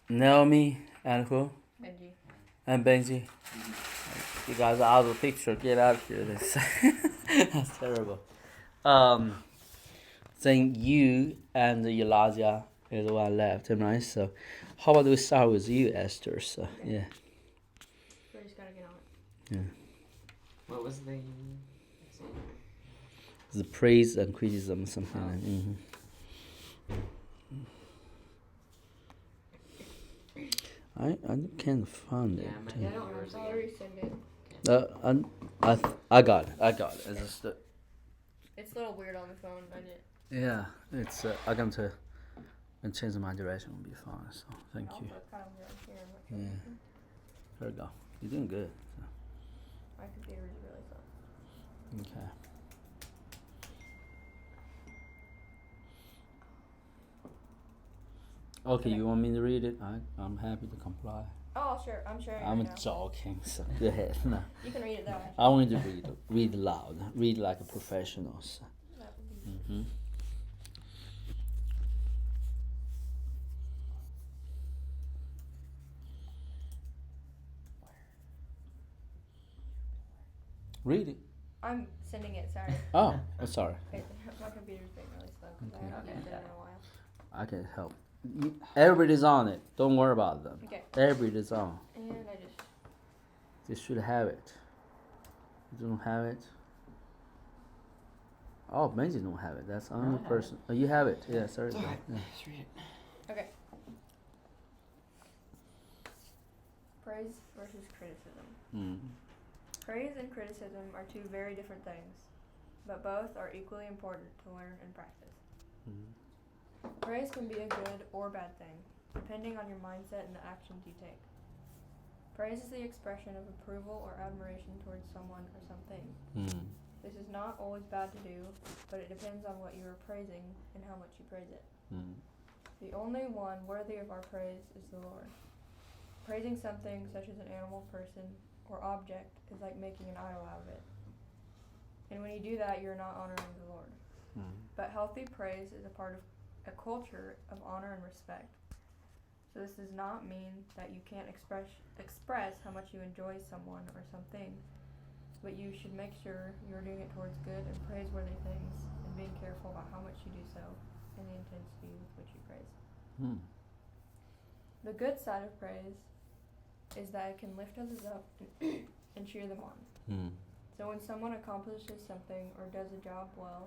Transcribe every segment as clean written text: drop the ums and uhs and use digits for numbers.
Naomi and who? Benji. And Benji. You guys are out of the picture. Get out of here. That's terrible. Then you and Elijah is the one left, right? So, how about we start with you, Esther? So, yeah. We just gotta get on Yeah. What was the? The praise and criticism, something like that. Mm-hmm. I can't find it. Yeah, I don't remember. I'll resend it. I got it. It's just It's a little weird on the phone, but it. yeah. It's I'm going to change my direction. Will be fine. So thank you. Also, kind of weird here. Yeah. There we go. You're doing good. So. My computer is really slow. Okay. Okay, you want me to read it? I'm happy to comply. Oh, sure. I'm sure. I'm joking, so go ahead. No. You can read it that way. I want you to read loud, read like a professional. So. That would be Mm-hmm. Read it. I'm sending it. Sorry. Oh, I'm sorry. My computer's being really slow because I haven't used it in a while. I can help. Everybody's on it. Don't worry about them. Okay. Everybody's on. And I just. They should have it. You don't have it. Oh, Benji don't have it. That's the only person. Oh, you have it. Yeah, sorry. Yeah. Just read it. Okay. Praise versus criticism. Mm. Praise and criticism are two very different things, but both are equally important to learn and practice. Mm. Praise can be a good or bad thing, depending on your mindset and the actions you take. Praise is the expression of approval or admiration towards someone or something. Mm. This is not always bad to do, but it depends on what you are praising and how much you praise it. Mm. The only one worthy of our praise is the Lord. Praising something such as an animal, person, or object is like making an idol out of it. And when you do that, you're not honoring the Lord. Mm. But healthy praise is a part of a culture of honor and respect. So this does not mean that you can't express how much you enjoy someone or something, but you should make sure you're doing it towards good and praiseworthy things and being careful about how much you do so and the intensity with which you praise. Mm. The good side of praise is that it can lift others up and cheer them on. Mm. So when someone accomplishes something or does a job well,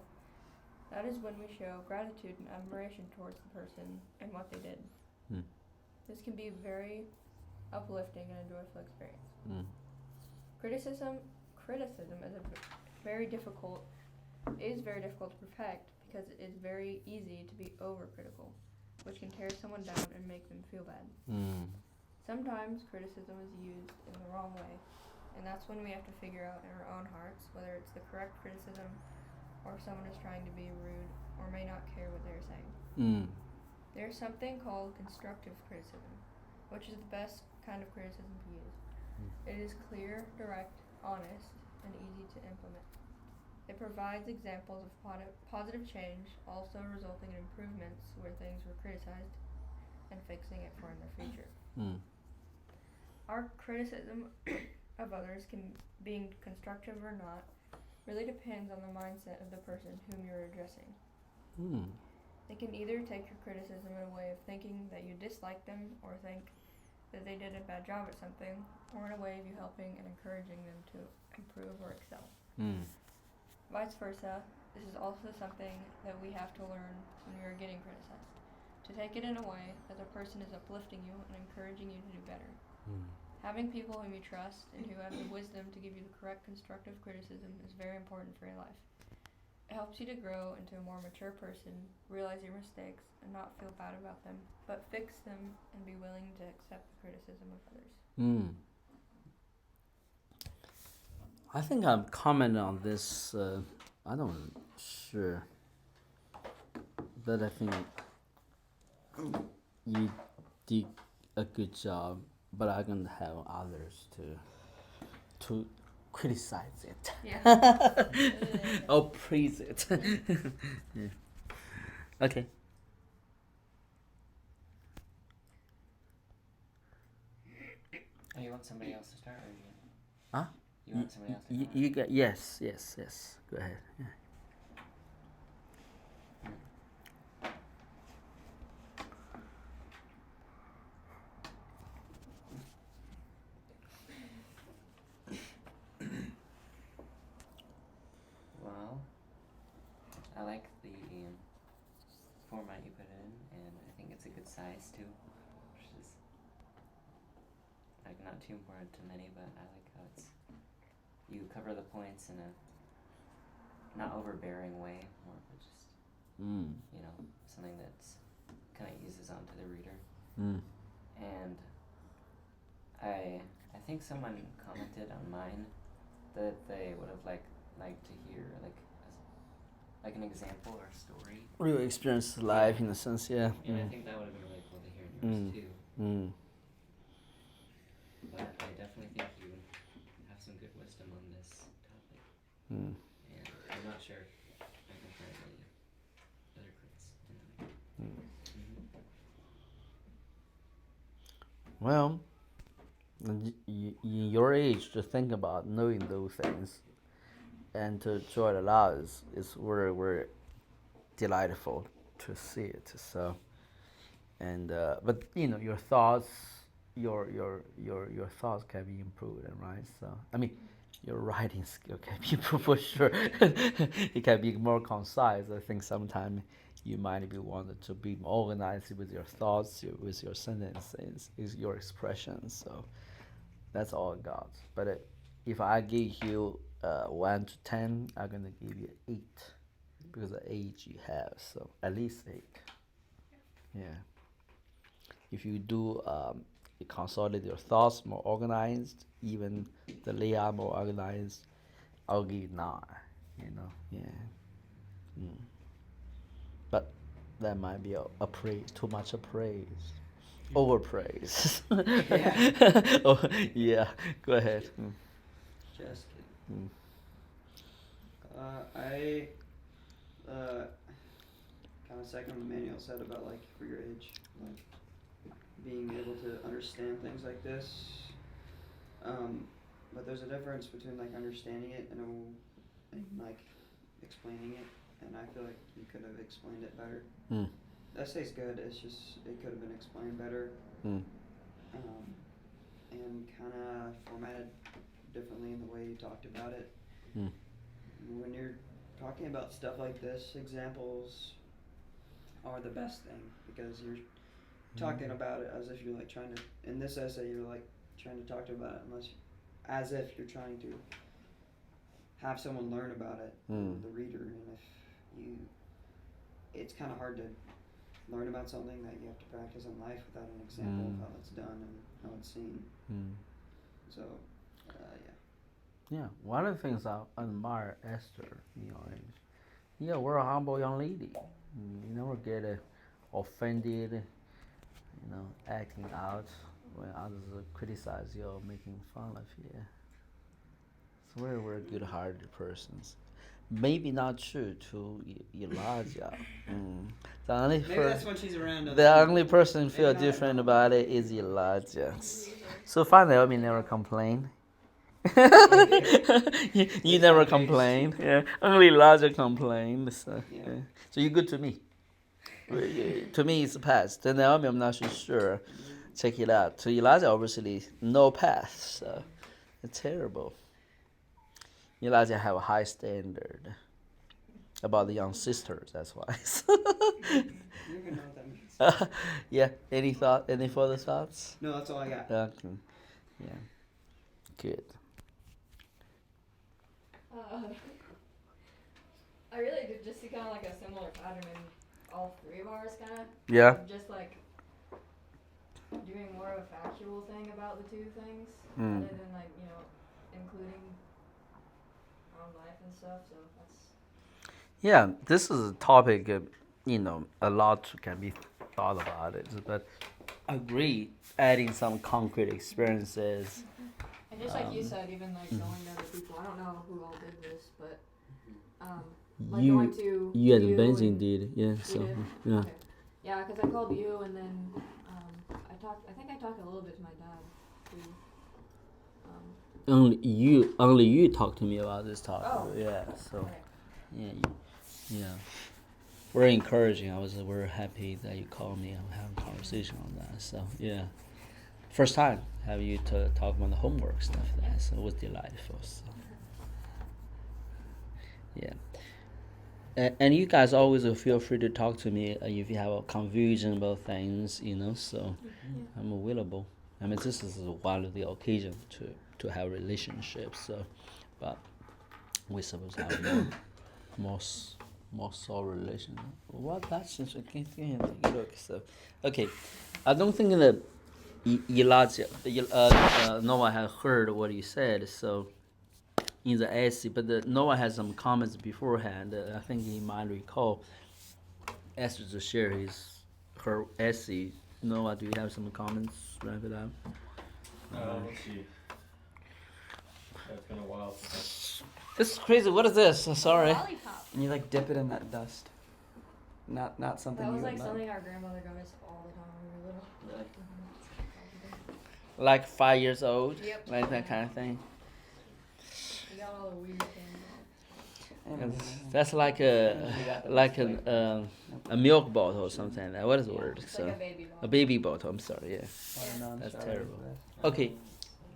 that is when we show gratitude and admiration towards the person and what they did. Mm. This can be very uplifting and a joyful experience. Mm. Criticism is very difficult to perfect because it is very easy to be overcritical, which can tear someone down and make them feel bad. Mm. Sometimes criticism is used in the wrong way, and that's when we have to figure out in our own hearts whether it's the correct criticism or if someone is trying to be rude or may not care what they're saying. Mm. There's something called constructive criticism, which is the best kind of criticism to use. It is clear, direct, honest, and easy to implement. It provides examples of positive change, also resulting in improvements where things were criticized and fixing it for in the future. Mm. Our criticism of others, being constructive or not, really depends on the mindset of the person whom you're addressing. Mm. They can either take your criticism in a way of thinking that you dislike them or think that they did a bad job at something, or in a way of you helping and encouraging them to improve or excel. Mm. Vice versa, this is also something that we have to learn when we are getting criticized. To take it in a way that the person is uplifting you and encouraging you to do better. Mm. Having people whom you trust and who have the wisdom to give you the correct constructive criticism is very important for your life. It helps you to grow into a more mature person, realize your mistakes, and not feel bad about them, but fix them and be willing to accept the criticism of others. Mm. I think I'm commenting on this. I don't sure, but I think you did a good job. But I'm gonna have others to criticize it. Yeah. Or praise it. Yeah. Okay. Oh, you want somebody else to start, or you? Huh? You want somebody else to start? You got yes. Go ahead. Yeah. Well, I like the format you put it in, and I think it's a good size too, which is like not too important to many, but I like how it's you cover the points in a not overbearing way, more of a just you know something that's kind of eases onto the reader. And I think someone commented on mine that they would have liked to hear like an example or a story. Real experience life in a sense, yeah. And I think that would have been really cool to hear in yours too. But I definitely think you have some good wisdom on this topic. And I'm not sure if I can find any other crits in the Well, in your age, to think about knowing those things and to enjoy it aloud is very delightful to see it. So, and but your thoughts, your thoughts can be improved, right? So I mean, your writing skill can be improved for sure. It can be more concise. I think sometimes you might be wanted to be more organized with your thoughts, with your sentences, is your expressions. So that's all I got. But if I give you 1 to 10, I'm gonna give you 8 because of the age you have. So at least 8. Yeah. If you do you consolidate your thoughts more organized, even the layout more organized, I'll give you 9. Yeah. But that might be a praise, too much of praise, overpraise. Yeah. Oh, yeah. Go ahead. Just kidding. I kind of second what Manuel said about like for your age, like being able to understand things like this. But there's a difference between like understanding it and like explaining it, and I feel like you could have explained it better. The essay's good. It's just it could have been explained better. And kind of formatted differently in the way you talked about it. When you're talking about stuff like this, examples are the best thing because you're talking about it as if you're like trying to. In this essay, you're like trying to talk about it as if you're trying to have someone learn about it, the reader, and if you, it's kind of hard to learn about something that you have to practice in life without an example of how it's done and how it's seen. So, Yeah, one of the things I admire Esther, is, we're a humble young lady. You never get offended, acting out when others criticize you or making fun of you. So we're good-hearted persons. Maybe not true to Elijah. The only maybe that's when she's around. The only person who feel different about it is Elijah. So finally, we never complain. you never complain. Yeah, only Elijah complained. So, yeah. So you're good to me. To me, it's a pass. To Naomi, I'm not so sure. Check it out. To Elijah, obviously, no pass. So it's terrible. Elijah have a high standard about the young sisters. That's why. You even know what that means. Yeah. Any further thoughts? No, that's all I got. Okay. Yeah. Good. I really did just see kind of like a similar pattern in all 3 of ours, kind of. Yeah. Just like doing more of a factual thing about the 2 things, rather than like including our own life and stuff. So that's. Yeah, this is a topic. A lot can be thought about it, but I agree. Adding some concrete experiences. And just like you said, even like going to other people. I don't know who all did this, but like going to you and you Benji and did, yeah. So did? yeah. Okay. Yeah, because I called you and then I think I talked a little bit to my dad too. Only you talk to me about this topic. Oh. Yeah. So. Right. Yeah. Very encouraging. We're happy that you called me and have a conversation on that. So yeah. First time have you to talk about the homework stuff. That so it was delightful. So. Yeah. And you guys always feel free to talk to me if you have a confusion about things, so I'm available. I mean, this is one of the occasions to have relationships, so, but we're supposed to have more solid relation. Well, that's interesting. Take a look. So, okay, I don't think that Noah had heard what you said, so in the essay, but Noah has some comments beforehand. I think he might recall Esther to share her essay. Noah, do you have some comments? Wrap it up. Let's see. It's been a while since This is crazy. What is this? Sorry. Lollipop. And you like dip it in that dust. Not something That you was would like like. something our grandmother got us all the time when we were little. Really? Like 5 years old, Yep. like that kind of thing. We got all the weird things. That's like a milk bottle or something like that. What is the word? It's So like a baby bottle. a baby bottle. I'm sorry. Yeah. That's terrible. Okay.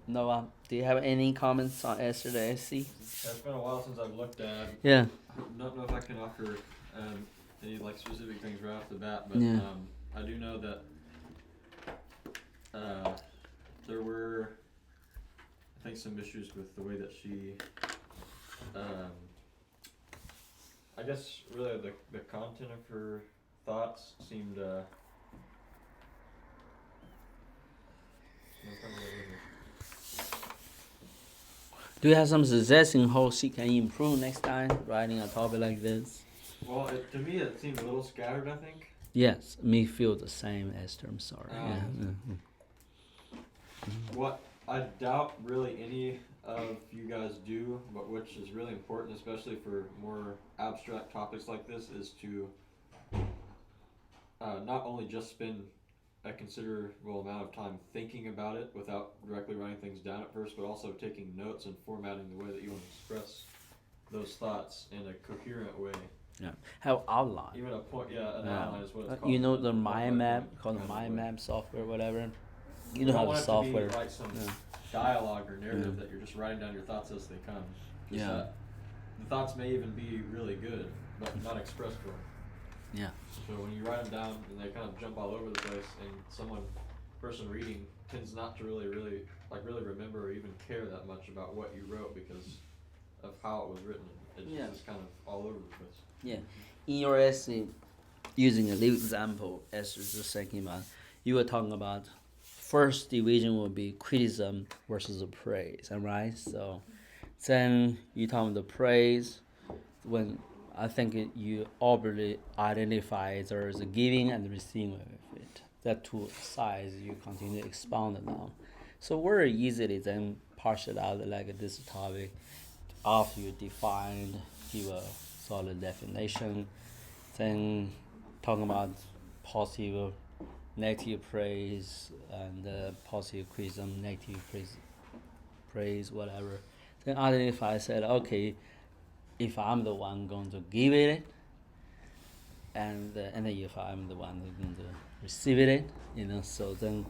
Noah, do you have any comments on Esther the SC? it's been a while since I've looked at. Yeah. I don't know if I can offer any like specific things right off the bat, but Yeah. I do know that there were, I think, some issues with the way that she, I guess, really the content of her thoughts seemed. Do you have some suggestion how she can improve next time writing a topic like this? Well, to me, it seemed a little scattered, I think. Yes, me feel the same, Esther. I'm sorry. What I doubt really any of you guys do, but which is really important, especially for more abstract topics like this, is to not only just spend a considerable amount of time thinking about it without directly writing things down at first, but also taking notes and formatting the way that you want to express those thoughts in a coherent way. Yeah. Have outline. Even a point, an outline is what it's called. You know the Point mind by map, point called the kind of mind way. map software, whatever. You You know don't how want the it software. to be like some Yeah. dialogue or narrative Yeah. that you're just writing down your thoughts as they come. Yeah. The thoughts may even be really good, but not expressed well. Yeah. So when you write them down and they kind of jump all over the place, and person reading tends not to really remember or even care that much about what you wrote because of how it was written. It's Yeah. just kind of all over the place. Yeah. In your essay, using a live example, as you're just thinking about, you were talking about first division will be criticism versus the praise, right? So then you talk about the praise when I think you already identify there is a giving and the receiving of it. That two sides you continue to expound it on. So very easily then parse it out like this topic after you define, give a solid definition, then talking about positive, negative praise, and positive criticism, negative praise, whatever. Then identify, said, okay, if I'm the one going to give it, and then if I'm the one who's going to receive it, so then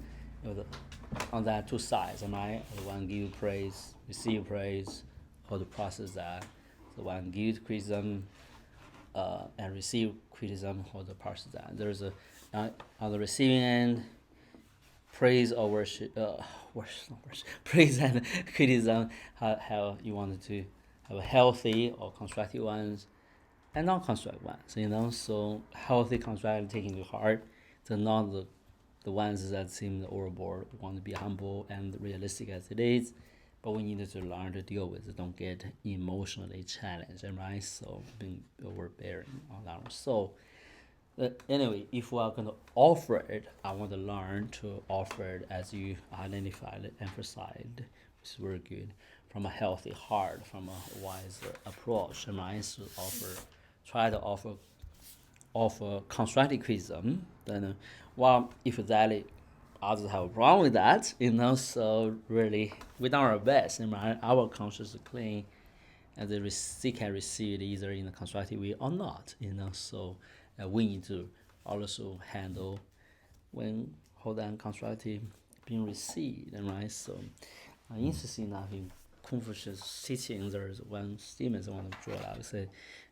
on that two sides, am I the one give praise, receive praise, or the process that the one gives criticism and receive criticism, or the process that there's a on the receiving end, praise or worship, praise and criticism, how you wanted to have a healthy or constructive ones and non-constructive ones, so healthy constructive taking to heart, not the ones that seem overboard, want to be humble and realistic as it is, but we need to learn to deal with it, don't get emotionally challenged, right? So being overbearing on our soul. Anyway, if we are going to offer it, I want to learn to offer it as you identified, emphasized, which is very good, from a healthy heart, from a wise approach, right? So try to offer constructive criticism. Then, if that others have a problem with that, so really we done our best, and our conscience is clean, and they can receive it either in a constructive way or not, so we need to also handle when hold on constructive being received, right? So interesting enough, in Confucius' teaching, there's one statement I want to draw out. Say,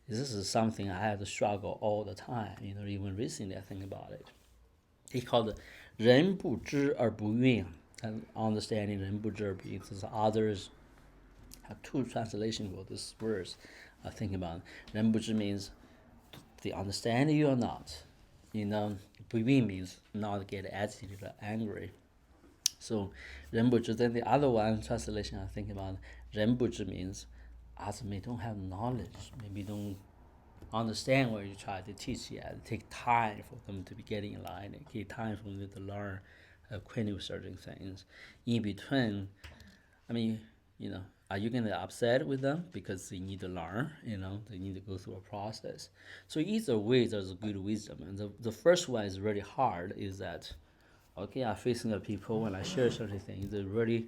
this is something I had to struggle all the time. Even recently I think about it. He called it 人不知而不愠, and understanding 人不知而不愠. So others have two translations for this verse. I think about it. 人不知 means they understand you or not. 不愠 means not get agitated or angry. So 人不知, then the other one translation I think about, 人不知 means others may don't have knowledge, maybe don't understand what you try to teach yet. It take time for them to be getting in line. It take time for them to learn, acquainted with certain things. In between, are you gonna upset with them because they need to learn? They need to go through a process. So either way, there's a good wisdom. And the first one is really hard. Is that, okay? I'm facing the people when I share certain things. They really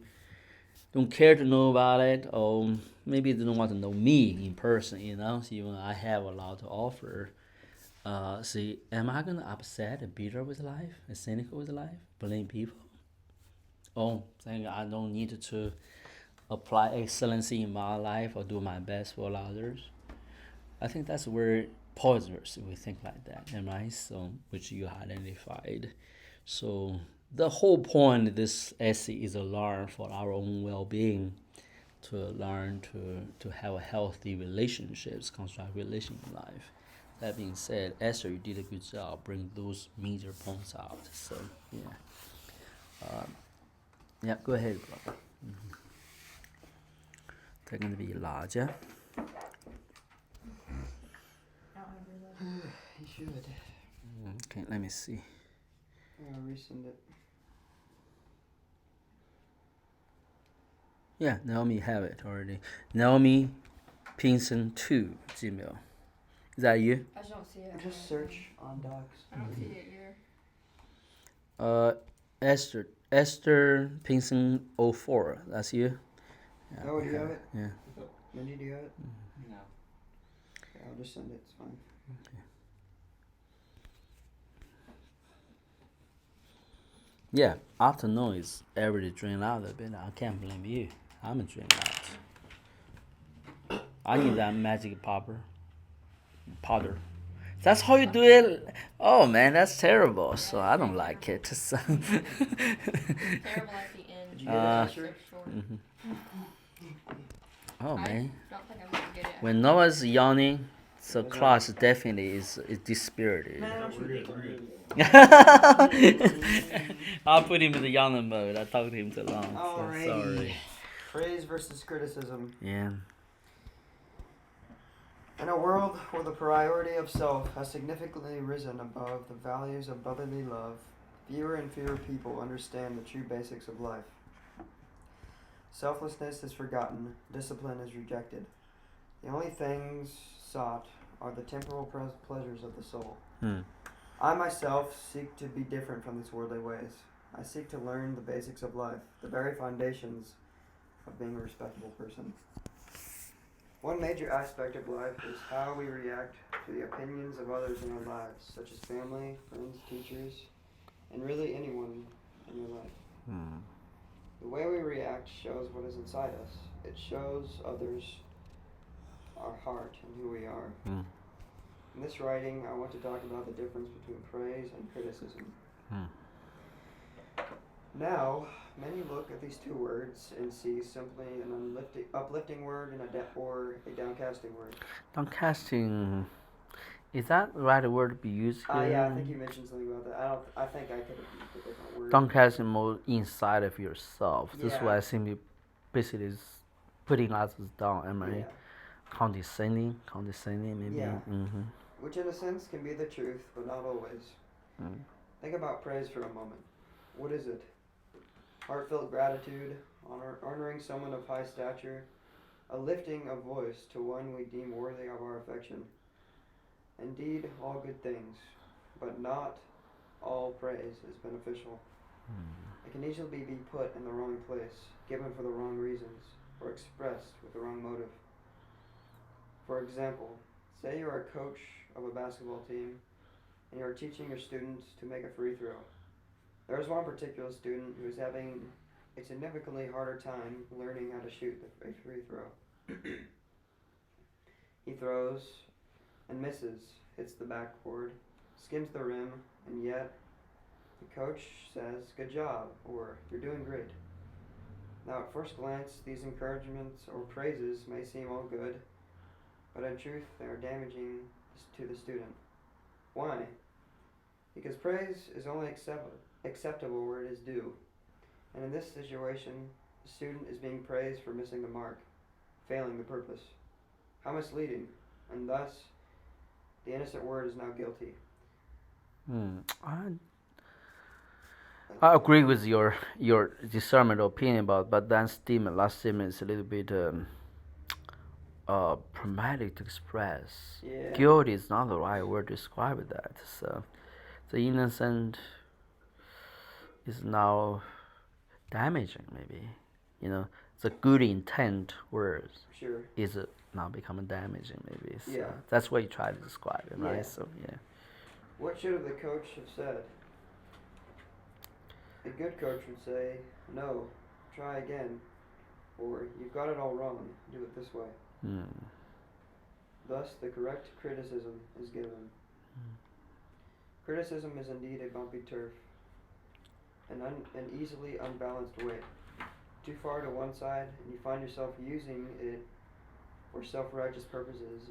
don't care to know about it, or maybe they don't want to know me in person, So even I have a lot to offer. See, am I gonna upset and bitter with life, and cynical with life, blame people? Oh, think I don't need to apply excellency in my life or do my best for others? I think that's where poisoners, if we think like that, right? So, which you identified. So the whole point of this essay is to learn for our own well-being, to learn to have a healthy relationships, construct relation in life. That being said, Esther, you did a good job bringing those major points out. So yeah, go ahead, brother. They're going to be larger. You should. Okay, let me see. Resend it. Yeah, Naomi have it already. Naomi Pinson 2 Gmail. Is that you? I just don't see it. Just search on Docs. I don't see it here. Esther Pinson 04. That's you? Yeah, Oh, do you have it? Yeah. Mindy, do you have it? No. Okay, I'll just send it. It's fine. Yeah, afternoon is everybody drained out a bit. I can't blame you. I'm drained out. I need that magic powder. That's how you do it. Oh man, that's terrible. So I don't like it. Terrible at the end. Did you get it, Asher? So short. Oh I man, don't think I'm gonna get it. when Noah's yawning, so class definitely is dispirited. I'll put him in the yawning mode. I talked to him too long. So Alrighty. sorry. Praise versus criticism. Yeah. In a world where the priority of self has significantly risen above the values of brotherly love, fewer and fewer people understand the true basics of life. Selflessness is forgotten, discipline is rejected. The only things sought are the temporal pleasures of the soul. I myself seek to be different from these worldly ways. I seek to learn the basics of life, the very foundations of being a respectable person. One major aspect of life is how we react to the opinions of others in our lives, such as family, friends, teachers, and really anyone in your life. The way we react shows what is inside us. It shows others our heart and who we are. In this writing, I want to talk about the difference between praise and criticism. Now, many look at these two words and see simply an uplifting word and or a downcasting word. Downcasting, is that the right word to be used here? Yeah, I think you mentioned something about that. I think I could have used a different word. Downcasting more inside of yourself. This Yeah. is why I simply basically is putting others down. Am I Yeah. condescending maybe? Yeah. Mm-hmm. Which in a sense can be the truth, but not always. Think about praise for a moment. What is it? Heartfelt gratitude, honoring someone of high stature, a lifting of voice to one we deem worthy of our affection. Indeed, all good things, but not all praise is beneficial. It can easily be put in the wrong place, given for the wrong reasons, or expressed with the wrong motive. For example, say you are a coach of a basketball team and you are teaching your students to make a free throw. There is one particular student who is having a significantly harder time learning how to shoot a free throw. He throws and misses, hits the backboard, skims the rim, and yet the coach says, "Good job," or "You're doing great." Now, at first glance, these encouragements or praises may seem all good, but in truth, they are damaging to the student. Why? Because praise is only acceptable where it is due. And in this situation, the student is being praised for missing the mark, failing the purpose. How misleading, and thus, the innocent word is now guilty. I agree with your discernment opinion about, but that statement, last statement, is a little bit problematic to express. Yeah. Guilt is not the right word to describe that. So, the innocent is now damaging. Maybe, the good intent words Sure. is now becoming damaging. Maybe. So Yeah. that's what you try to describe it, right? Yeah. So yeah. What should the coach have said? A good coach would say, "No, try again," or "You've got it all wrong, do it this way." Thus, the correct criticism is given. Criticism is indeed a bumpy turf, an easily unbalanced weight. Too far to one side, and you find yourself using it for self-righteous purposes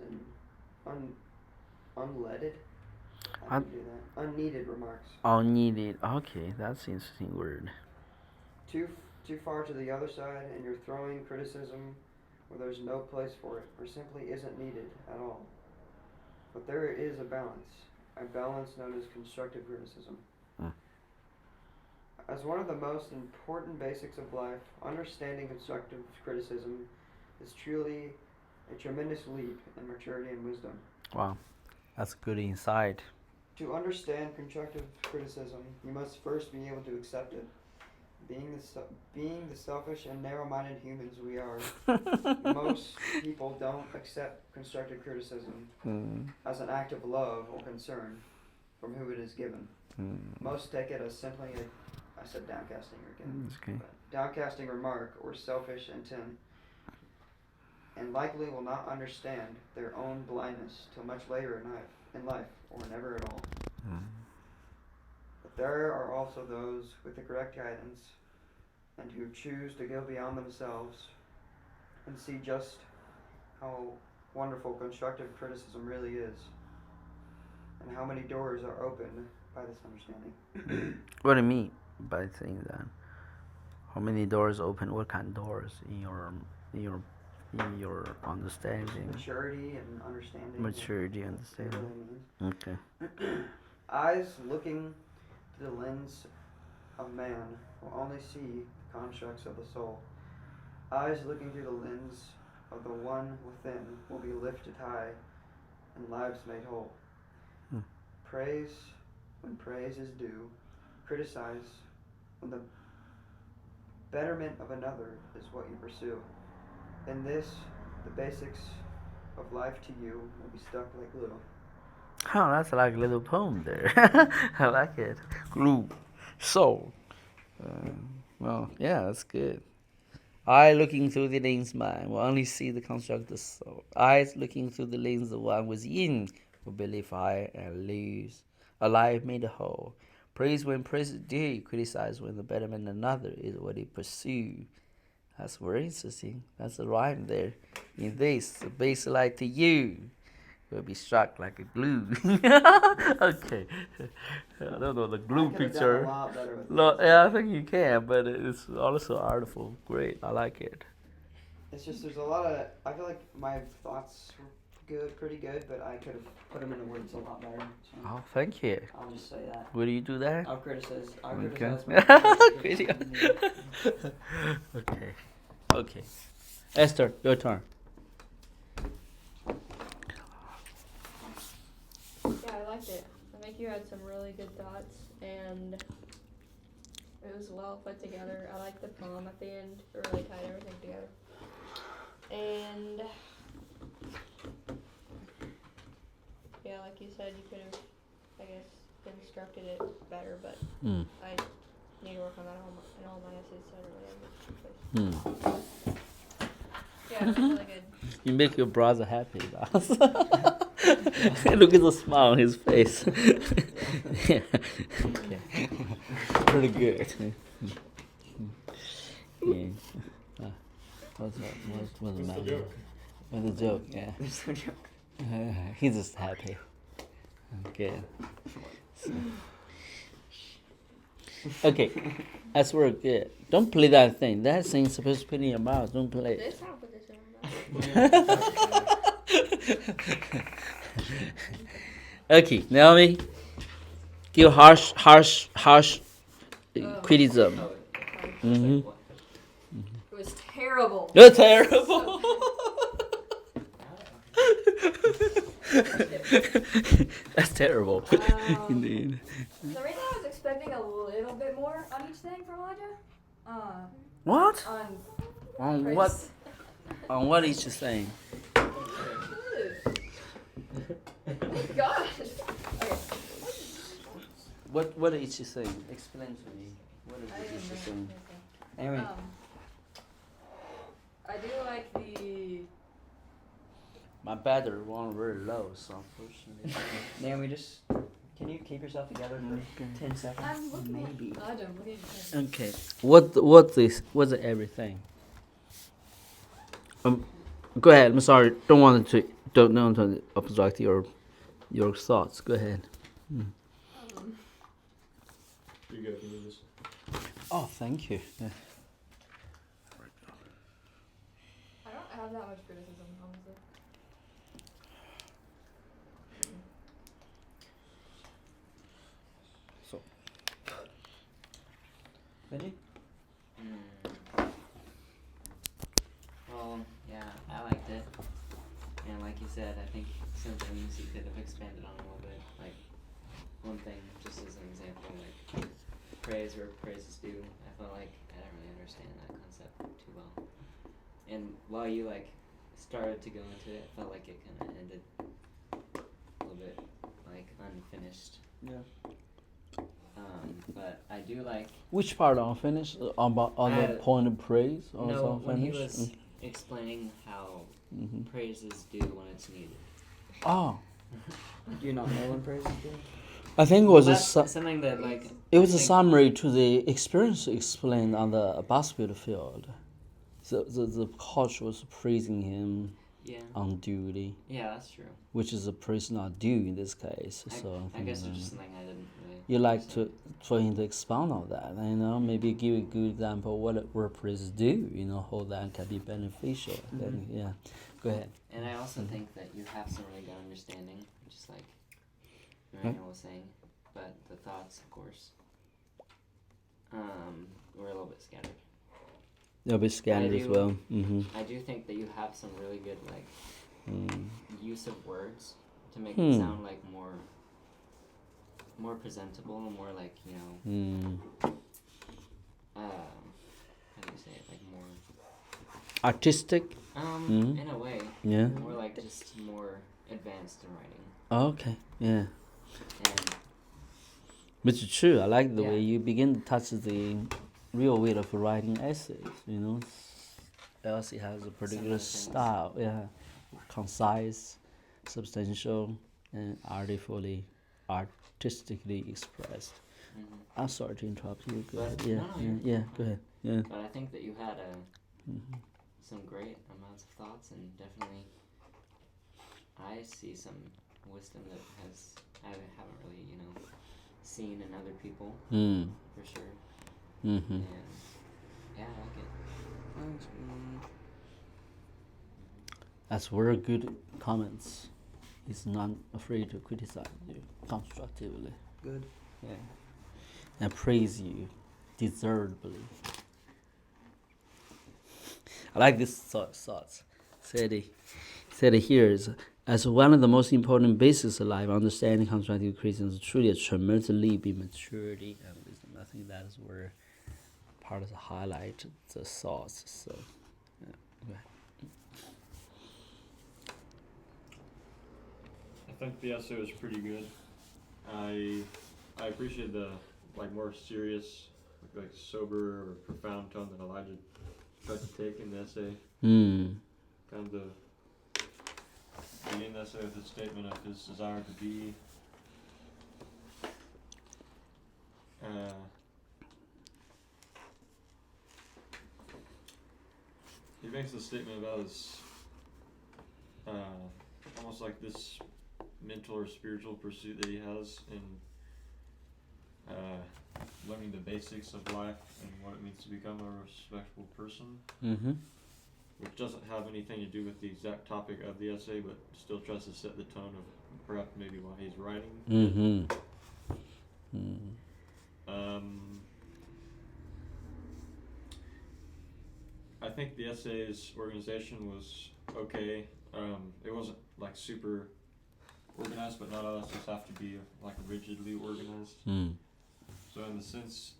and unleaded. How do you do that? Unneeded remarks. Unneeded. Okay, that's an interesting word. Too far to the other side, and you're throwing criticism where there's no place for it, or simply isn't needed at all. But there is a balance known as constructive criticism. As one of the most important basics of life, understanding constructive criticism is truly a tremendous leap in maturity and wisdom. Wow, that's good insight. To understand constructive criticism, you must first be able to accept it. Being the selfish and narrow-minded humans we are, most people don't accept constructive criticism as an act of love or concern from who it is given. Most take it as simply I said downcasting again. Okay. Downcasting remark or selfish intent, and likely will not understand their own blindness till much later in life, or never at all. But there are also those with the correct guidance, and who choose to go beyond themselves and see just how wonderful constructive criticism really is, and how many doors are opened by this understanding. What do you mean by saying that? How many doors open? What kind of doors in your understanding? Maturity and understanding. Maturity, understanding. Okay. Eyes looking through the lens of man will only see the constructs of the soul. Eyes looking through the lens of the one within will be lifted high and lives made whole. Praise when praise is due. Criticize when the betterment of another is what you pursue. In this, the basics of life to you will be stuck like glue. Oh, that's like a little poem there. I like it. Glue. So, well, yeah, that's good. Eye looking through the lens mind will only see the construct of the soul. Eyes looking through the lens of one within will believe high and lose. Alive made whole. Praise when praise is due. Criticize when the betterment of another is what he pursue. That's very interesting. That's a rhyme there. In this, the base light to you will be struck like a glue. Okay. I don't know the glue picture. Done a lot better with No, yeah, I think you can, but it's also artful. Great, I like it. It's just there's a lot of. I feel like my thoughts were pretty good, but I could have put them into words a lot better. So Oh, thank you. I'll just say that. Will you do that? I'll criticize. I'll Okay. criticize. Okay. Okay. Esther, your turn. Yeah, I liked it. I think you had some really good thoughts, and it It was well put together. I liked the poem at the end. It really tied everything together. And yeah, like you said, you could have, I guess, constructed it better, but I need to work on that in all my essays, so I don't really have much place. Yeah, it was really good. You make your brother happy, Lars. Look at the smile on his face. Yeah. Okay. Pretty good. Yeah. What's the matter? What's the joke? Yeah. There's no joke. He's just happy. Okay. So. Okay, that's very good. Don't play that thing. That thing's supposed to put in your mouth. Don't play it. This sound position. Okay, Naomi, give harsh criticism. Oh, Mhm. what? It was terrible. You're terrible. That's terrible. Indeed. The reason I was expecting a little bit more on each thing from Elijah, What? on On what? On what is she saying? God. What is she saying? Explain to me. What is she saying? Anyway, I do like the. My battery won't very low, so unfortunately. Naomi, just can you keep yourself together for 10 seconds? I'm looking at Maybe. Elijah. I'm looking at you. Okay. What's everything? Go ahead. I'm sorry. Don't want to obstruct your thoughts. Go ahead. You go. Can you just Oh, thank you. Yeah. I don't have that much criticism, honestly. So. Benji? Well, yeah, I liked it. And like you said, I think some things you could have expanded on a little bit. Like, one thing, just as an example, like, praise where praise is due. I felt like I didn't really understand that concept too well. And while you, like, started to go into it, I felt like it kind of ended a little bit, like, unfinished. Yeah. But I do like... Which part unfinished? On the point of praise? No, when he unfinished? was explaining how Mm-hmm. praise is due when it's needed. Oh, Do you not know when praise is due? I think it was That's something that, like... it was I a think- summary to the experience explained on the basketball field. The coach was praising him Yeah. on duty, Yeah, that's true. which is a praise not due in this case. I guess it's just something I didn't really... you like for him to expound on that, maybe give a good example where praise is due, how that can be beneficial. Then, yeah, go ahead. And I also think that you have some really good understanding, just like Marina was saying, but the thoughts, of course, were a little bit scattered. They'll be scattered as do- well. Mm-hmm. I do think that you have some really good, like, use of words to make Hmm. it sound like more presentable and more like, how do you say it, like more Artistic. in a way, Yeah. more like just more advanced in writing. Okay. Yeah. And But it's true. I like the Yeah. way you begin to touch the real way of writing essays. Elsie has a particular things. style. Yeah, concise, substantial, and artistically expressed. I'm sorry to interrupt you. Go But- ahead. Yeah, no, you're yeah. Go ahead. Yeah. But I think that you had some great amounts of thoughts, and definitely I see some wisdom that I haven't really, seen in other people, for sure. Mm-hmm. And yeah, I like it. That's very good comments. He's not afraid to criticize you constructively. Good. Yeah. And praise you deservedly. I like this thoughts. Said it here is, as one of the most important basics of life, understanding constructive criticism is truly a tremendous leap in maturity and wisdom. I think that is where part to highlight the thoughts. So, yeah. Okay. I think the essay was pretty good. I appreciate the more serious, like sober or profound tone that Elijah tried to take in the essay. Kind of begin the essay with a statement of his desire to be. He makes a statement about his almost like this mental or spiritual pursuit that he has in learning the basics of life and what it means to become a respectable person. Mm-hmm. Which doesn't have anything to do with the exact topic of the essay, but still tries to set the tone of perhaps maybe what he's writing. Mm-hmm. I think the essay's organization was okay. It wasn't like super organized, but not all essays have to be like rigidly organized. So in the sense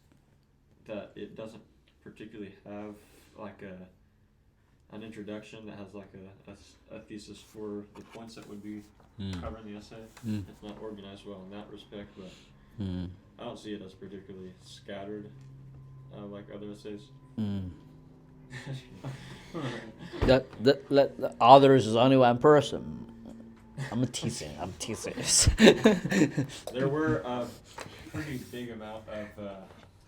that it doesn't particularly have like an introduction that has like a thesis for the points that would be covered in the essay. It's not organized well in that respect, but I don't see it as particularly scattered like other essays. The others is only one person. I'm teasing. There were a pretty big amount of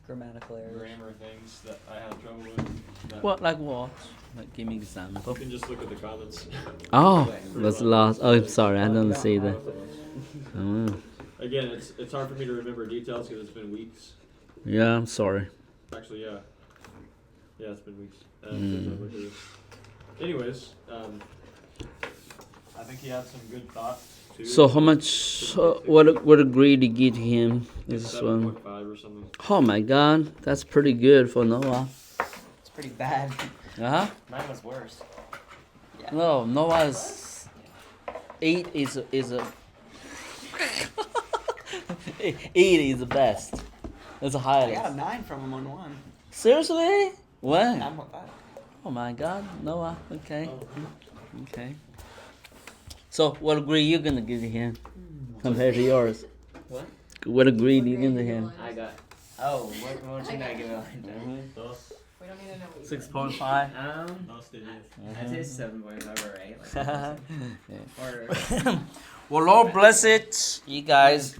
Grammatical errors. grammar things that I had trouble with. What? Like what? Like, give me an example. You can just look at the comments. Oh, that's lost. Oh, I'm sorry. I don't see that. Oh. Again, it's hard for me to remember details because it's been weeks. Yeah, I'm sorry. Actually, yeah. Yeah, it's been weeks. Since I looked at this. Anyways, I think he had some good thoughts too. So how much? What grade did you give him? This one. 7.5 or something. Oh my God, that's pretty good for Noah. It's pretty bad. Uh huh. Mine was worse. No, Noah's 8 is a 8 is the best. That's the I highest. got a 9 from him on one. Seriously? When? 9.5. Oh my God, Noah. Okay. Okay. So what grade you gonna give him compared to yours? What? What grade you gonna him? I got. Oh, what did I give Elijah? We don't need to know what you 6.5. I'd say 7.5 or 8. Like or Well, Lord bless it, you guys.